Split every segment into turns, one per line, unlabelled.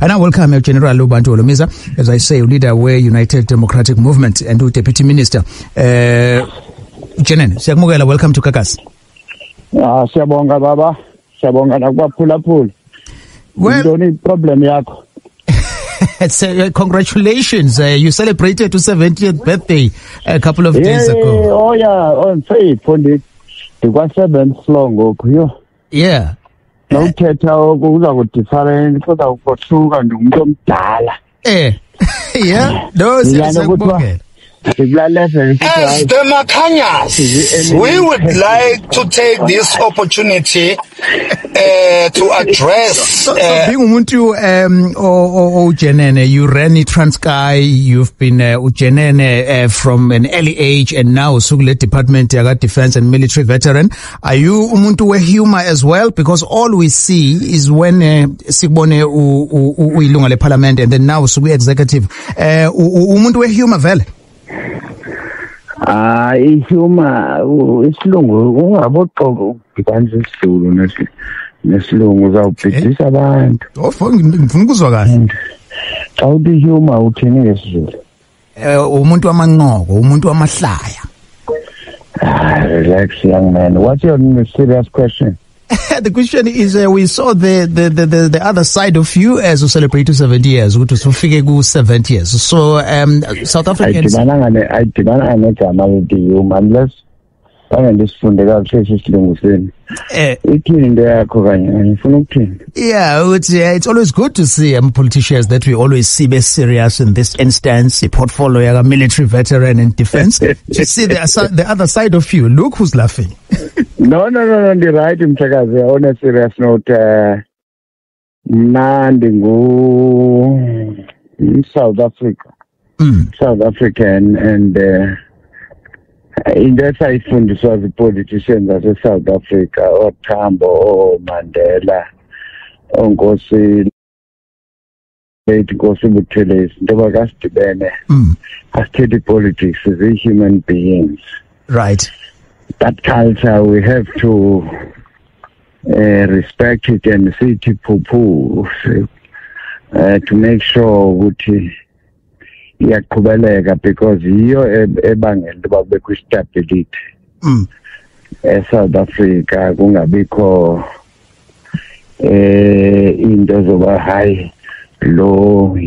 I now welcome General Lubantu Olomiza, as I say, leader we United Democratic Movement and Deputy Minister. Jenene, siyakubongela, welcome to Kakasi.
Siyabonga baba, siyabonga nakubaphulaphula.
Well,
Indoni problem yakho.
Congratulations, you celebrated your 70th birthday a couple of days ago.
Oh yeah, on faithful ndikwa 7th floor ngoku yo.
Yeah.
Nawuthetha ukuza kudifferent kodwa ukothuka ngumuntu omdala.
Yeah, no, siyakubongela.
As the Makanyas, we would like to take this opportunity to address.
Being umuntu Jenene, you ran Transkei, you've been Jenene from an early age, and now Suglet Department of Defense and Military Veteran. Are you umuntu we humor as well? Because all we see is when Sigbone uilunga le Parliament, and then now Sugu Executive. Umuntu we humor vele.
Ihuma isilungu ungaboqoko ukubhanza isizulu nesilungu uzawubhidisa abantu.
Ngifuna ukuzwa kahle.
Xa uthi humor uthini ngesizulu?
Umuntu wamanqoko, umuntu wamahlaya.
Relax, young man. What's your serious question?
The question is, we saw the other side of you as we celebrate 70 years, which was 70 years. So, South Africans.
I demand unless
it's always good to see politicians that we always see be serious in this instance. A portfolio, a military veteran in defense. To see the other side of you. Look who's laughing.
No, you're right, Mchakazi. On a serious note, in South Africa. South African and in that I found this was the politicians of South Africa, or Tambo, or Mandela, or Ngosi, late Ngosi Buthelezi, Ndobakasti Bene, as steady politics, as human beings.
Right.
That culture, we have to respect it and see it poo-poo, to make sure ukuthi iyaqhubeleka because yiyo ebangela ukuba kubekho istability eSouth Africa, kungabikho into zoba high low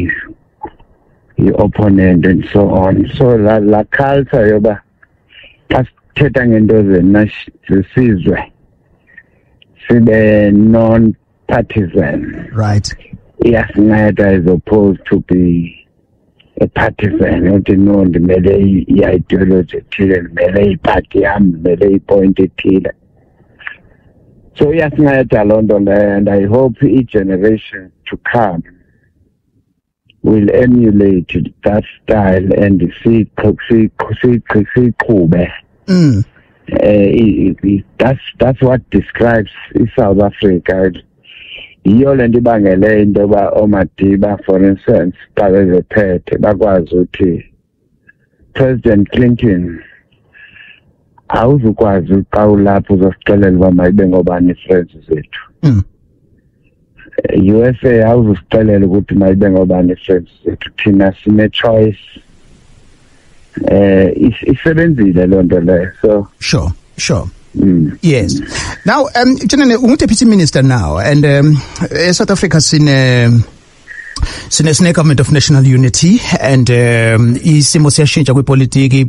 i-opponent and so on. So la culture yoba xa sithetha ngento zesizwe sibe non-partisan,
right,
iyasinceda as opposed to be a partisan, not no ndimele i-ideology ethile, ndimele iparty yam, ndimele ipoint ethile. So iyasinceda loo nto leyo, and I hope each generation to come will emulate that style and siqhube. That's what describes South Africa. Yiyo le nto ibangele into yoba oomadiba, for instance, xa bezephethe bakwazi ukuthi President Clinton awuzukwazi xa ulapho uzosixelela uba mayibe ngobani ii-friends zethu. USA awuzusixelela ukuthi mayibe ngobani ii-friends zethu, thina sine-choice. Isebenzile loo nto leyo. So
sure. Yes. Now, Deputy Minister now, and South Africa sine government of national unity, and isimo siyashintsha kwipolitiki.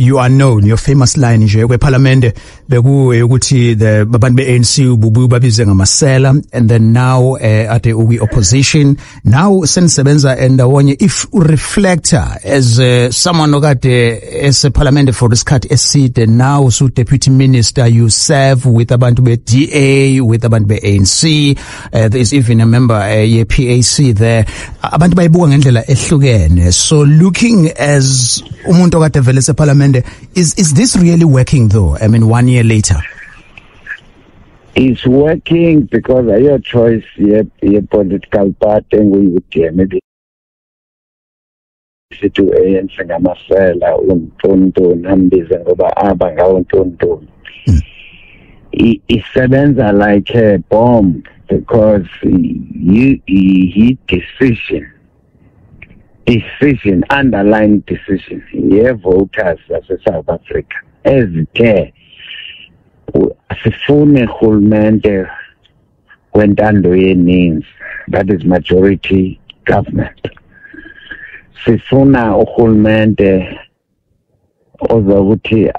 You are known, your famous line nje kweparlament bekuye ukuthi the babantu be-ANC ububuye babize ngamasela, and then now at the opposition now senisebenza ndawonye. If reflector as someone okade eseparlament for isikhathi eside, now so deputy minister, you serve with abantu be-DA, with abantu be-ANC, there is even a member ye-PAC there. Abantu bayibuka ngendlela ehlukene. So looking as umuntu okade vele eseparlament, is this really working though? I mean, 1 year later.
It's working because your choice, your political party, maybe to ANC ngamasela untonto nambize ngoba abanga untonto. Isebenza like a bomb because he underlying decision, voters as South Africa, as care, sifune hulmente wentando yeninzi, that is majority government. Sifuna uhulmente ozokuthi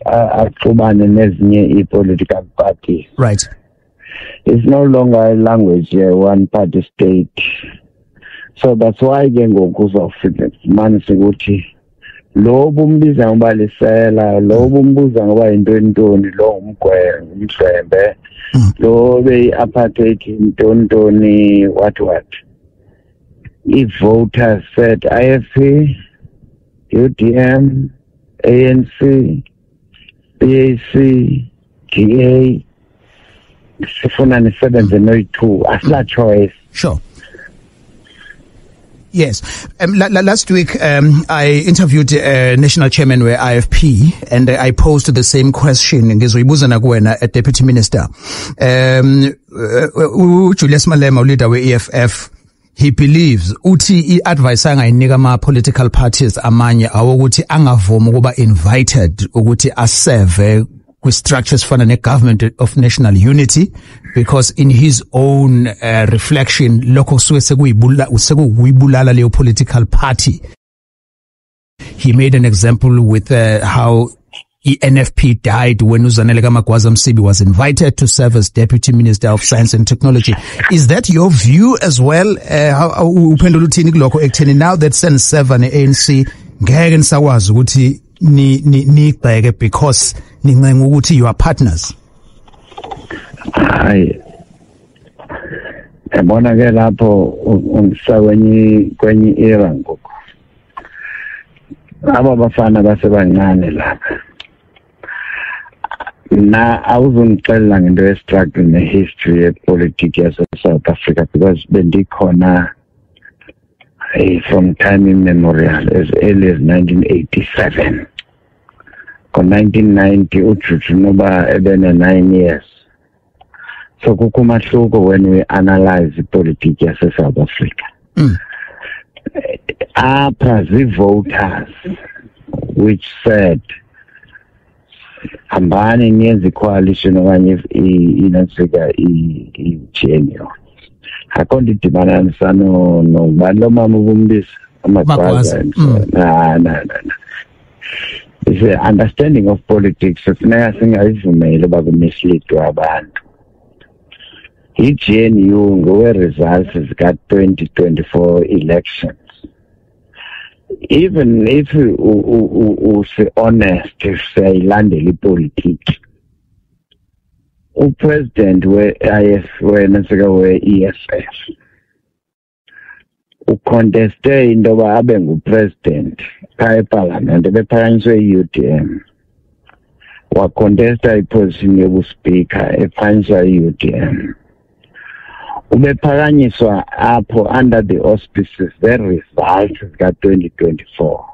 axubane nezinye i-political parties.
Right.
It's no longer a language, one party state. So that's why ke ngoku uzawufumanisa ukuthi lo bumbiza ngoba lisela, lo bumbuza ngoba yintoni lo umhlwembe, lo beyi-apartheid intoni what. If voters said IFP, UDM, ANC, PAC, DA, sifuna nisebenze noyi-2, asila choice.
Sure. Yes. Last week, I interviewed National Chairman we IFP, and I posed the same question ngizoyibuza nakuwena at Deputy Minister. Julius Malema, leader we EFF, he believes uthi i-advice angayinika ama-political parties amanye awokuthi angavumi ukuba invited ukuthi aserve kwi-structures fana ne-government of national unity, because in his own reflection lokho sekuyibulala leyo political party. He made an example with how NFP died when Uzanele Magwaza Msibi was invited to serve as Deputy Minister of Science and Technology. Is that your view as well? Now that Sen 7 ANC ngeke nisakwazi ukuthi nibheke because nincenga ukuthi you are partners.
Hayi. Yabona ke lapho kwenye era ngoku. Aba bafana basebancane lapha. Na awuzongixelela ngento ye-struggle ne-history ye-politics yase-South Africa, because bendikhona from time immemorial as early as 1987. Ngo-1990 uJuju Noba ebene-9 years. So kukumahluko when we analyze the politics yase-South Africa. Apha zii-voters which said hambani niyenze i-coalition okanye inantsika i-GNU. Akho nto idibanisa nobani lo mama ubumbisa amagwaza. No. It's an understanding of politics kufuneka singayivumeli uba kumislidwe abantu. I-GNU ngowe-results zika-2024 elections. Even if honest, if siyayilandela ipolitiki, upresident we-EFF uconteste into yoba abe ngupresident phaa eparlamente, bephakanyiswe i-UDM. Wacontesta iposition yobuspika ephakanyiswa i-UDM. Ubephakanyiswa apho under the auspices the-results zika-2024.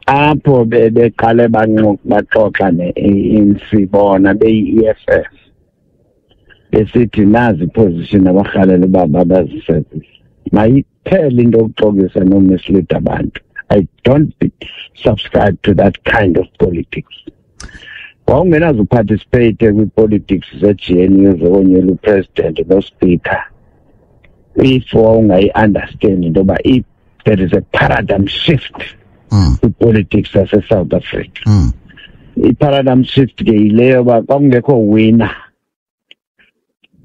Apho beqale baxoxa ne-ANC bona beyi-EFF. Besithi nazi iposition abarhalela uba babazisebenzise. Mayiphele into yokuxokisa nomislead abantu. I don't subscribe to that kind of politics. Wawungenazo participate kwi-politics ze-GNU zokonyela upresident no-speaker if wawungayi-understand into yoba there is a paradigm shift kwi-politics yase-South Africa. I-paradigm shift ke yileyo yoba kwakungekho winner,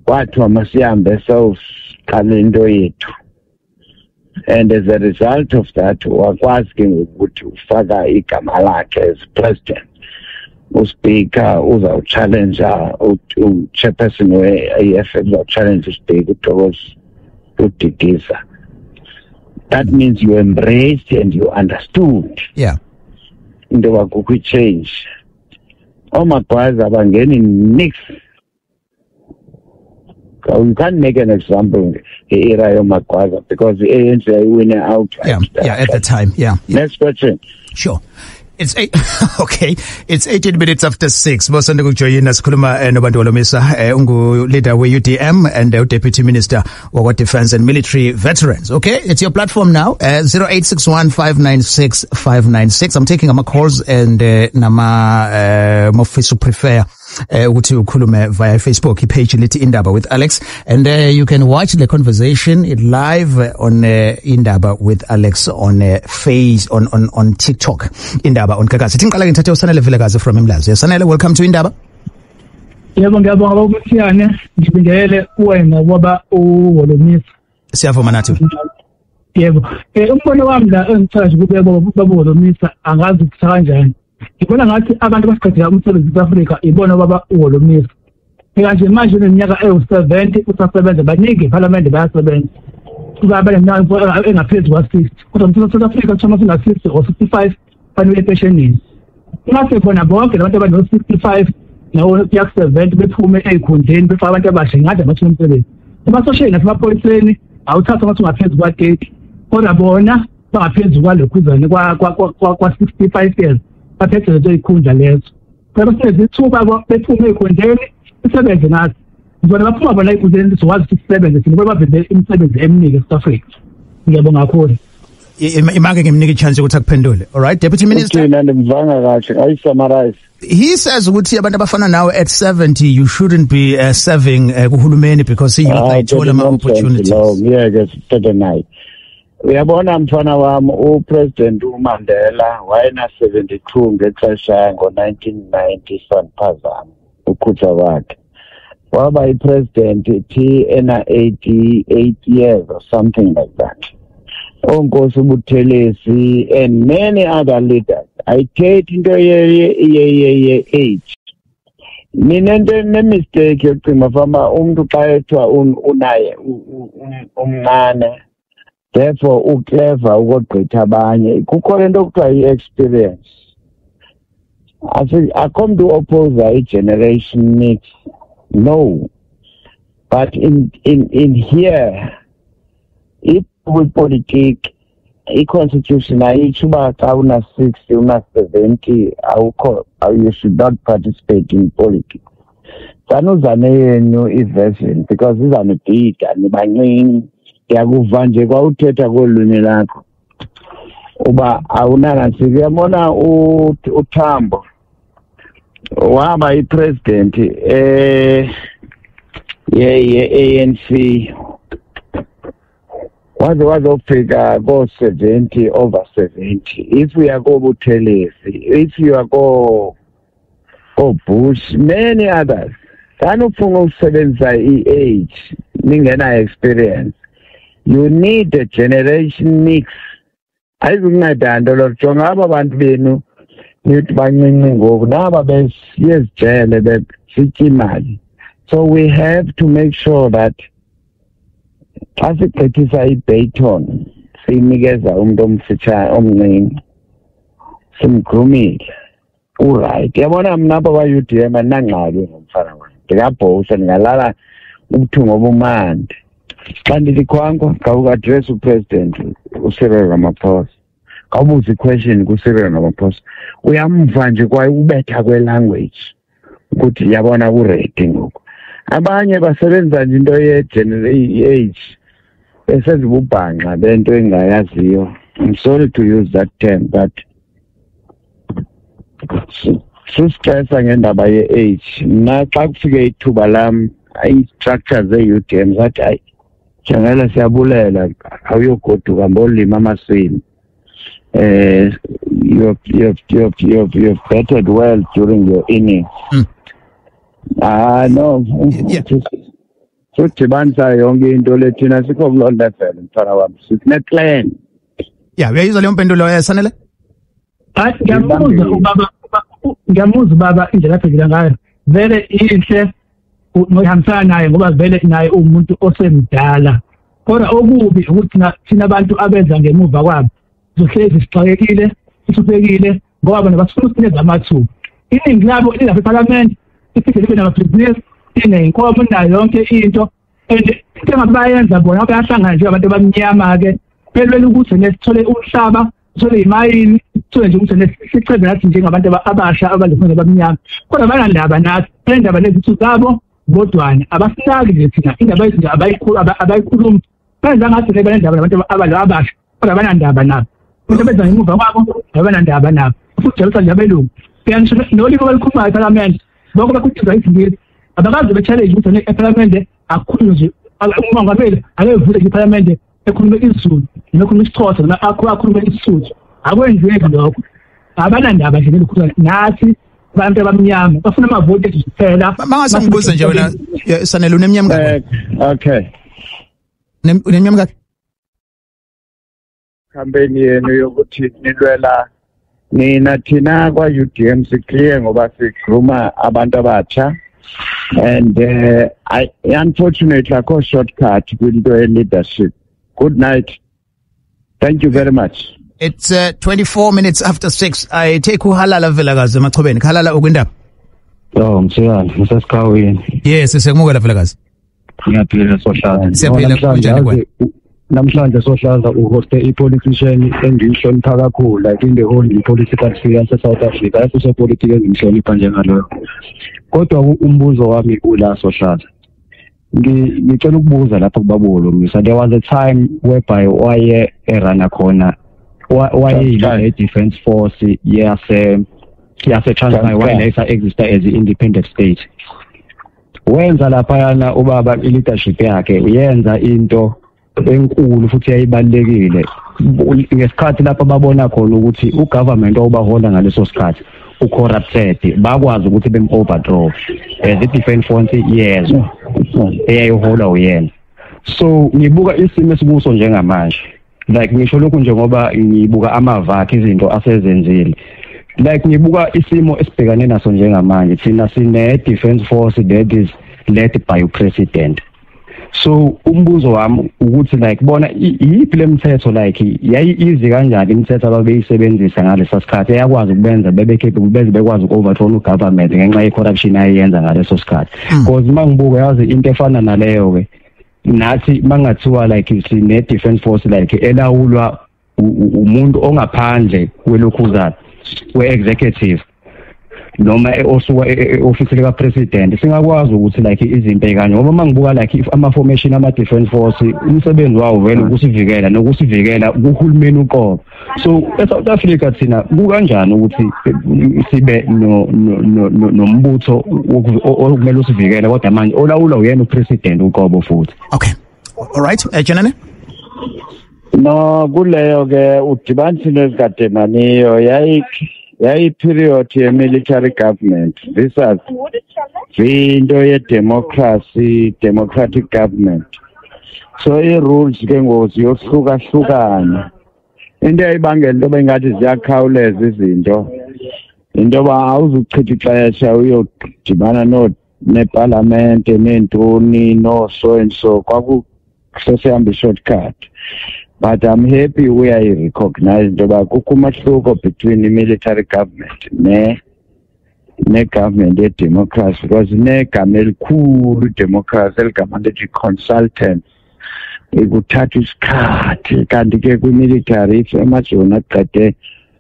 kwathiwa masihambe sawuqala into yethu, and as a result of that wakwazi ke ngokuthi ufaka igama lakhe as president. Uspika uzawuchallenja uchairperson we-EFF uzawuchallenge uspika uDoros uDidiza. That means you embraced and you understood.
Yeah.
Into yoba kukho i-change. Omagwaza abangeni nix. You can't make an example era yomagwaza because the ANC win out.
Yeah, at the time. Yeah.
Next question.
Sure. It's 8. Okay. It's 18 minutes after 6. Bosanda kujoyina sikhuluma nobantu Holomisa ungu leader we UDM and Deputy Minister wa Defense and Military Veterans. Okay? It's your platform now. 0861596596. I'm taking my calls and nama mofisu prefer ukuthi ukhulume via Facebook page lithi Indaba with Alex, and you can watch the conversation live on Indaba with Alex on on TikTok. Indaba on Kakasi. Thiqala ke ngithathe uSanele Vilakazi from Imlazi. Sanele, welcome to Indaba.
Yebo, ngiyabonga ukuthi ngibingele wena ngoba uHolomisa.
Siyavuma nathi.
Yebo. Umbono wami la engithatha kube baba Holomisa angazi ukuthi kanjani. Ngibona ngathi abantu basiqedela umsebenzi eAfrika ibona baba uHolomisa. Manje manje neminyaka ewu70 usasebenza baningi eParliament bayasebenza. Kuba abanemali engaphezulu kwa60. Kodwa umthetho South Africa uthoma singa60 or 65 fanele pensionini. Ngase khona bonke labantu abano65 nawo yak70 bephume ezikhundleni befaka abantu abasha ngade amathuba omsebenzi. Abasosheni nasemapoliseni awuthatha abantu ngaphezulu kwa30. Kodwa bona bangaphezulu kwalokhuzane kwa 65 years. Baphethe lezo ikhundla lezo. Kodwa sezithuka bephume ezikhundleni isebenze nathi. Ngibona baphuma bona ikhundleni siwazi ukuthi sisebenze sini ngoba bavele imisebenzi eminingi eSouth Africa. Ngiyabonga kakhulu.
Imake ngimnike chance ukuthi akuphendule. All right, Deputy Minister. He says ukuthi abantu abafana nawe at 70 you shouldn't be serving kuhulumeni because you ayithola ama opportunities.
Yeah, that's 39. Uyabona mfana wami uPresident uMandela wayena 72 ngexesha ngo1990 sanphazama ukhutha wakhe. Waba ipresident ena 88 years or something like that. Onkosi Buthelezi and many other leaders. I take into age. Minende ne mistake yokucima fama umuntu xa ethiwa unaye umncane. Therefore uclever ukogqitha abanye. Kukho lento okuthiwa i-experience. I come to oppose a generation mix. No. But in here, if with politics, constitution, una 60, una 70, you should not participate in politics. Sanuzane new version because these are the big and banging yakuvanje kwa uthetha kolunye lakho. Uba awunana siyamona uThambo waba ipresident ANC wazofika go 70 over 70. If we are go Buthelezi, if you are go Bush, many others, kanufuna ukusebenza age ningena experience. You need a generation mix. Ayizunceda nto lojonga aba bantu benu nithi bancinci ngoku naba besiyezijele besitya imali. So we have to make sure that xa sigqithisa iBayton siyinikeza umuntu omfitshane omncinci simgrumile uright. Yabona mna apha kwa-UDM andinangxaki ngomfana wam, ndingabhowusa ndingalala ubuthungo obumandi. Xa ndithi khwankwa khawuku-adress upresident uCyril Ramaphosa, khawubuza iquestion kuCyril Ramaphosa, uyamva nje kwaye ubetha kwelanguage ukuthi yabona kuredi ngoku. Abanye basebenza nje into ye-age besenza ububhanxa bento engayaziyo. I'm sorry to use that term, but sustressa ngendaba ye-age. Mna xa kufike ithuba lam i-structure ze-UDM zathi hayi Jangela siyabulela awuyogoduka mbolima amaswini. You've bettered well during your innings. No. Sudibanisa yonke into lethina sikho kuloo level mfana wami. Sine-plan.
Yeah, uyayizwa leyo mpendulo Sanele?
Ngiyamuza ubaba indlela aphila ngayo. Vele inhle ngohambisana naye ngoba vele naye umuntu osemdala. Kodwa okubi ukuthi thina abantu abenza ngemuva kwabo zohlezi sixakekile, sithupekile ngoba bona bafuna ukunikeza amathuba. Iningi labo lilapha eParliament, iphinde libe namabhizinisi, inenkomo nayo yonke into. And into engabayenza bona bayahlangana nje abantu abamnyama ke, belwela ukuthi nesithole umhlaba sole imayini kuthiwe nje ukuthi siqede nathi njengabantu abasha abazifuna abamnyama kodwa banandaba nathi indaba lezi zabo bodwana abasinaki nje thina indaba ezinje abayikhuluma benza ngathi ke banendaba nabantu abasha kodwa banandaba nabo into benza ngemuva kwabo abanandaba nabo futhi jalisa nje abelungu kuyanisho noliko balikhuluma eParliament bonke bakuthiza izindile abakazi be-challenge ukuthi eParliament akhulunywe nje umongameli akevule iParliament ekhulume isiZulu nekhulume isiXhosa noma akhulume isiSuthu akwenzeki lokho abanandaba nje lokukhuluma nathi abantu abamnyama bafuna amavoti ethu kuphela
mangase ngibuze nje wena Sanele unemnyama ngakho
okay
unemnyama ngakho
campaign yenu yokuthi nilwela nina thina kwa UDM sikliye ngoba sikhuluma abantu abatsha and unfortunately akho shortcut kwinto leadership. Good night. Thank you very much.
It's 24 minutes after 6. I take uhalala Velakazi Machobeni. Halala ukwindaba.
Oh, msiyana, ngisesikhaweni.
Yes, siyakumukela Velakazi.
Ngiyaphila Sohlaza.
Siyaphila kunjani kwena?
Namhlanje Sohlaza uhoste ipolitician engiyihlonipha kakhulu like in the whole political sphere South Africa. Ayisiso politics engiyihlonipha njengaloyo. Kodwa umbuzo wami ula Sohlaza. Ngicela ukubuza lapho kubabolo Mr. There was a time whereby waye erana khona waye defense force yase Transkei wayelesa exist as an independent state. Wenza lapha yana ubaba leadership yakhe uyenza into enkulu futhi yayibalekile ngesikhathi lapha babona khona ukuthi ugovernment obahola ngaleso sikhathi ucorrupted bakwazi ukuthi bem-overthrow as i-defense force yes eyayihola uyena. So ngibuka isimo esibuso njengamanje like ngisho lokhu njengoba ngibuka amavakhe izinto asezenzile like ngibuka isimo esibhekane naso njengamanje thina sine-defense force that is led by president. So umbuzo wami ukuthi like bona iyiphi lemithetho like yayi easy kanjani imithetho ababeyisebenzisa ngalesa sikhathi yakwazi ukubenza bekwazi uku-overthrow ugovernment ngenxa ye-corruption ayiyenza ngaleso sikhathi because mangibuka yazi into efana naleyo ke nathi mangathiwa like sine-defense force like elawulwa umuntu ongaphandle kwelokhuzana we-executive noma osuka e-office lika president singakwazi ukuthi like izinto kanye ngoba mangibuka like ama formation ama defense force umsebenzi wawo vele ukusivikela nokusivikela kuhulumeni uqobo. So eSouth Africa thina kukanjani ukuthi sibe nombutho okumele usivikele kodwa manje olawula uyena upresident uqobo futhi.
Okay, all right, Janane.
No kuleyo ke udibanisi nezikademaniyo yayi period ye military government. This was into ye democratic government. So rules ke ngozi yohlukahlukana. Into ayibangela into bengathi ziyakhawuleza izinto. Into ba awuzuchitha ixesha uyodibana neparliament nentoni no so and so kwaku sesihamba shortcut. But I'm happy we are recognized about kukumahluko between the military government ne government ye democracy because ne gamel cool democracy eligama lethi consultant ikuthatha isikhathi kanti ke ku military amajoni aqede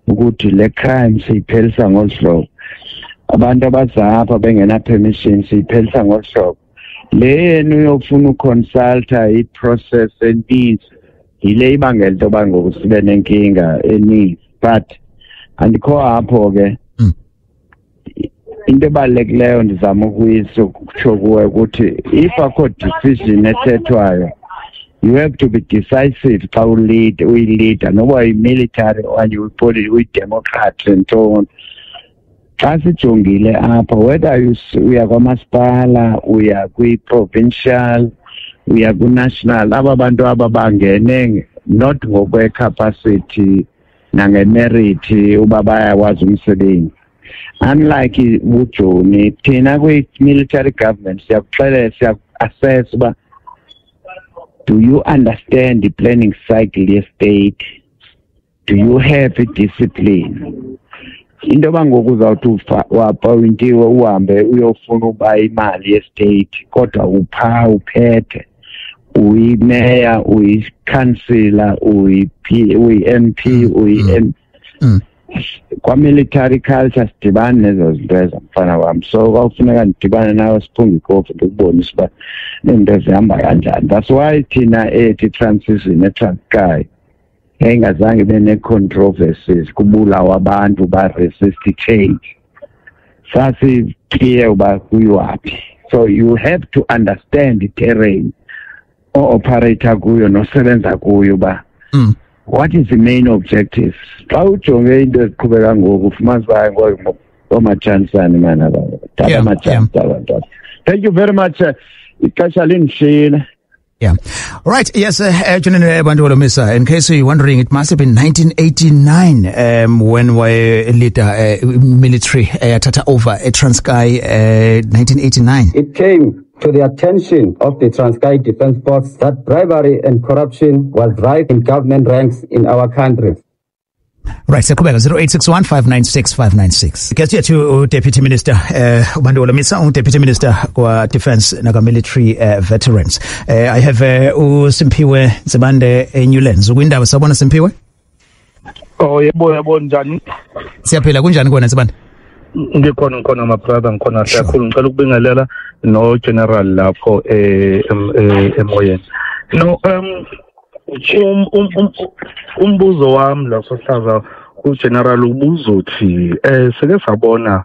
ukuthi le crime siyiphelisa ngolhlobo abantu abazapha bengena permission siyiphelisa ngolhlobo leni uyofuna uconsulta I process eninzi ile ibangela into bangoku sibe nenkinga eningi but andikho apho ke into ebalekileyo ndizama ukutsho kuwe ukuthi if akho decision ethethwayo you have to be decisive xa uyi-leader noba yi-military okanye uyi-democrat ntoni xa sijongile apha whether uya kwamasipala uya kwi-provincial uya ku-national aba bantu aba bangene not ngokwe-capacity nange-merit uba bayakwazi umsebenzi. Unlike uJoni thina kwi-military government siyakuxelela siyaku-assess uba do you understand the planning cycle ye-state? Do you have a discipline? Into bangoku uzawuthi wapawintiwe uhambe uyofuna uba imali ye-state kodwa uphethe uyi-mayor, uyi-councillor, uyi-MP, kwa-military culture sidibane nezo zinto ezo mfana wami. So kwawufuneka ndidibane nawe siphunge ikofi ndikubonise uba nezinto zihamba kanjani. That's why thina ethi transition eTranskei engazange ibe ne-controversies kubulawa abantu ba-resist change. Sasi-clear uba kuyiwaphi. So you have to understand the terrain o-operator kuyo nosebenza kuyo uba what is the main objective. Xa ujonge into eziqhubeka ngoku ufumanisa uba ngoomatshanisane mana tata amatshanisa abantwana. Thank you very much. Ixesha lindishiyile.
Yeah. All right. Yes, Junene Bantu Holomisa, in case you're wondering, it must have been 1989 when we leader military Tata over Transkei 1989.
It came to the attention of the Transkei Defence Force that bribery and corruption was rife in government ranks in our country.
Right, Sekubeka 0861596596. Guest here to Deputy Minister Bantu Holomisa, Deputy Minister kwa Defence naga Military Veterans. I have Simpiwe Zibande Newlands. Ukwindaba sabona Simpiwe?
Oh yebo njani?
Siyaphila kunjani kona Zibande?
Ngikhona my brother ngikhona kakhulu ngicela ukubingelela no general lapho emoyeni. No umbuzo wami la sohlaza ugeneral ubuza uthi seke sabona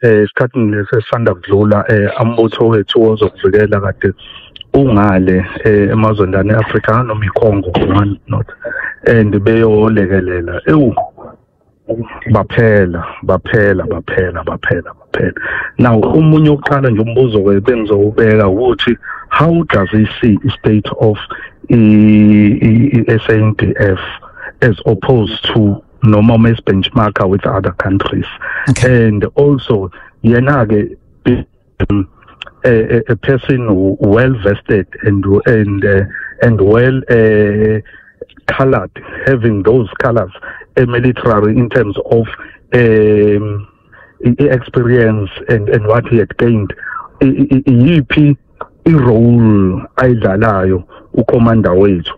isikhathini lesisanda kudlula ambutho wethu wozokuvikela kade ungale emazweni eAfrika noma iKongo not and beyolekelela baphela now umunye oqala nje umbuzo bengizowubeka ukuthi how does he see the state of SANDF as opposed to normal benchmarker with other countries? Okay. And also yenage a person well vested and well colored, having those colors military in terms of experience and what he had gained. I-role ayidlalayo ukomanda wethu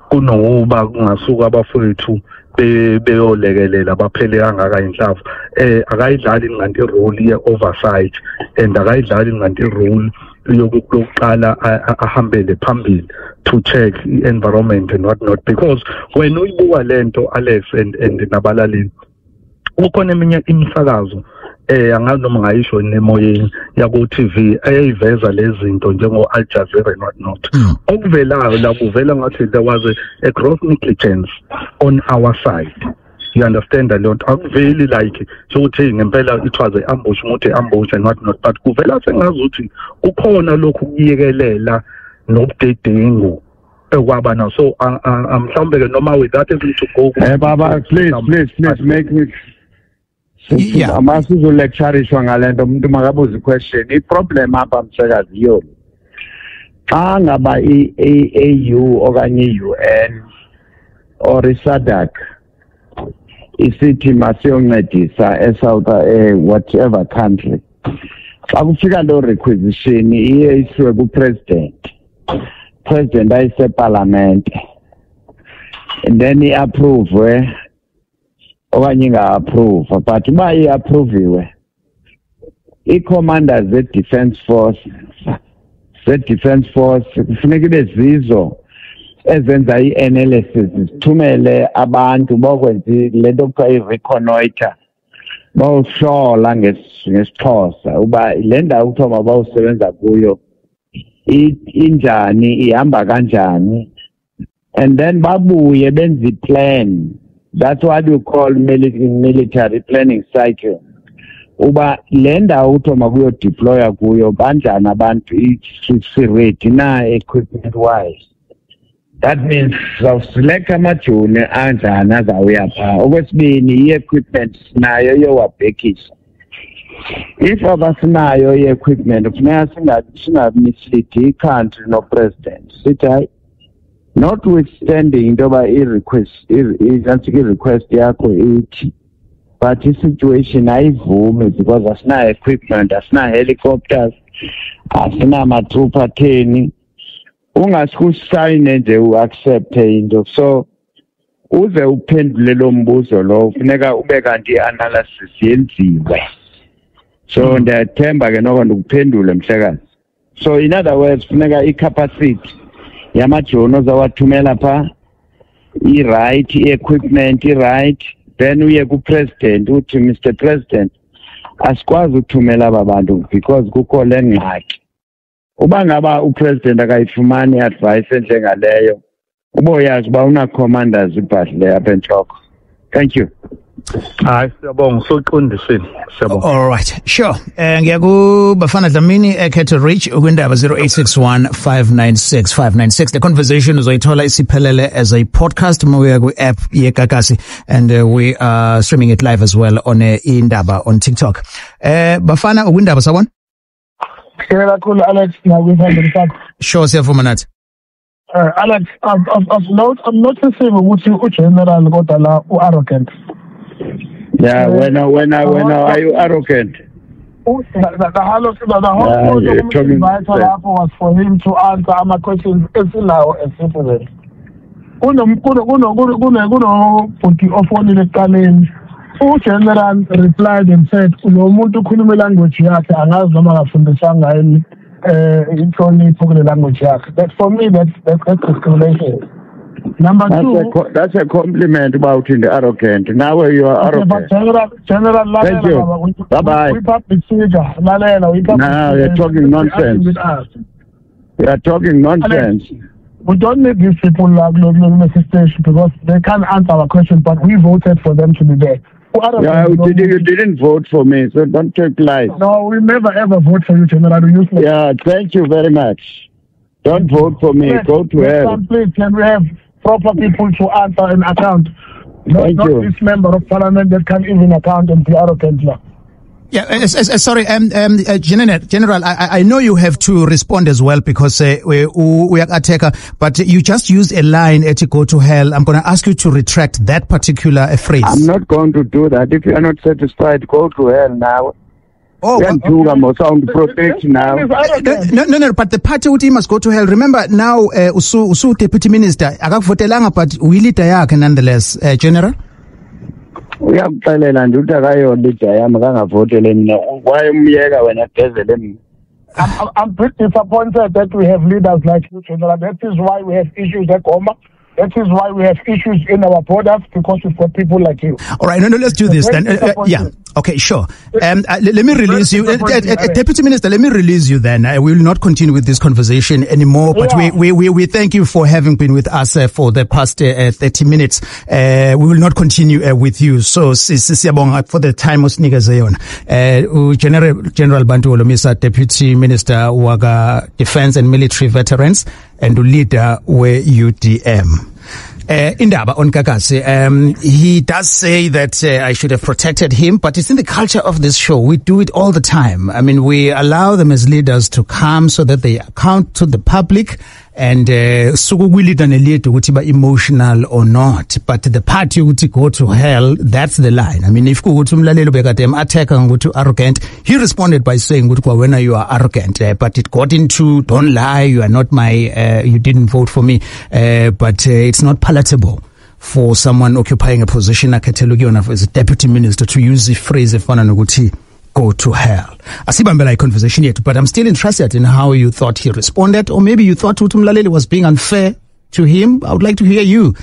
kunoba kungasuka abafowethu beyolekelela baphele kangaka inhlavu akayidlali nganti role ye oversight and akayidlali nganti role yokuqala ahambele phambili to check environment and what not, because when uyibuka lento Alex and nabalaleli ukhona eminye imisakazo angazi noma ngayisho nemoyeni yaku TV ayiveza lezi zinto njengo Al Jazeera and what not. Okuvelayo la kuvela ngathi there was a gross negligence on our side. You understand that lot akuveli like ukuthi ngempela it was an ambush and what not, but kuvela sengazuthi ukhona lokhu kuyekelela nobudedengu ekwaba now. So mhlawumbe ke noma with that is to go
baba please make me amasizo lecturishwa ngalento umuntu makabuza question. I-problem apha msekazi yo xa ngaba i-AU okanye i-UN or i-SADC isithi masiyoncedisa eSouth whatever country, xa kufika lo requisition iye isiwe kupresident ayiseparlament and then i-approve okanye inga-approve, but uba i-approviwe ii-commanders ze-defence force kufuneka ibe zizo ezenza i-analysis zithumele abantu bokwenza le nto kuthiwa i-reconnoiter bawuhlola ngesixhosa uba le ndawo kuthiwa mabawusebenza kuyo injani, ihamba kanjani, and then babuye benze i-plan. That's what you call military planning cycle. Uba le ndawo kuthiwa makuyo deploya kuyo banjani abantu i-ready na equipment wise. That means select amajoni anjani azawuya phaa. Okwesibini i-equipment sinayo yowabhekisa. If abasinayo i-equipment kufuneka singa-mislead i-country no-president sithi hayi notwithstanding into yoba i-request yakho ithi but i-situation ayivumi because asina-equipment, asina-helicopters, asina-matroop atheni. ungaskusayine nje uaccept into. So uze uphendule lo mbuzo lo ufuneka ube kanti i-analysis yenziwe. So ndiyathemba ke noko ndikuphendule mhlekazi. So in other words funeka i-capacity yamajoni ozawathumela pha i-right, i-equipment i-right, then uye ku-president uthi Mr. President asikwazi ukuthumela aba bantu because kukho le ngxaki. Uba ngaba upresident akayifumani i-advice enjengaleyo uboyazi uba una-commanders ibhadle apha entloko. Thank you.
Hayi siyabonga soqondisweni siyabonga.
All right, sure. Ngiyakubafana Dlamini ekhethe reach ukwindaba 0861596596. The conversation uzoyithola isiphelele as a podcast moya ku app yeGagasi, and we are streaming it live as well on Indaba on TikTok. Bafana ukwindaba sawona?
Kakhulu Alex nakwithandeni.
Sure, siyavuma nathi.
Alex, I'm noticing ukuthi ugeneral kodwa la arrogant.
Yeah, when are you arrogant?
The whole was for him to answer my questions as citizen. General replied and said, "Umuntu ukhuluma language yakhe angazi noma ngafundisanga yini inhlonipho kule language yakhe." That for me that's discrimination. Number two,
that's a compliment about the arrogant. Now you are arrogant.
But General
Thank you. Bye-bye. Now you're talking nonsense. You are talking nonsense.
We don't need these people like station because they can't answer our question, but we voted for them to be there.
Yeah, you didn't vote for me, so don't take lies.
No, we never ever vote for you, General.
Yeah, thank you very much. Don't vote for me. Go to hell.
Please, can we have proper people to answer an account? Not this member of parliament that can't even account and be arrogant.
Yeah, sorry, General, I know you have to respond as well because we are Ateka, but you just used a line at "go to hell." I'm going to ask you to retract that particular phrase.
I'm not going to do that. If you are not satisfied, go to hell now.
Oh,
sound protect now.
No, but the party uthi must go to hell. Remember now, usu deputy minister, akakuvotelanga, but uyilida yakhe nonetheless, General.
Uyakuxelela nje ukuthi akayolida yami akangavotele mina kwaye umyeka wena gezele mina.
I'm pretty disappointed that we have leaders like you, General. That is why we have issues at Goma. That is why we have issues in our borders, because we've got people like you.
All right, no, let's do this then. Yeah, okay, sure. Let me release you. Deputy Minister, let me release you then. We will not continue with this conversation anymore, but we thank you for having been with us for the past 30 minutes. We will not continue with you. So, siyabonga for the time osinikeze yona. General Bantu Holomisa, Deputy Minister waga Defense and Military Veterans, and leader we UDM. Indaba on Gagasi, he does say that I should have protected him, but it's in the culture of this show. We do it all the time. I mean, we allow them as leaders to come so that they account to the public, and emotional or not, but the party would go to hell. That's the line. I mean, if arrogant, he responded by saying, when you are arrogant, but it got into, don't lie, you are not my, you didn't vote for me, but it's not palatable for someone occupying a position as a deputy minister to use the phrase go to hell. Asibambela conversation yet, but I'm still interested in how you thought he responded, or maybe you thought Utumlalele was being unfair to him. I would like to hear you.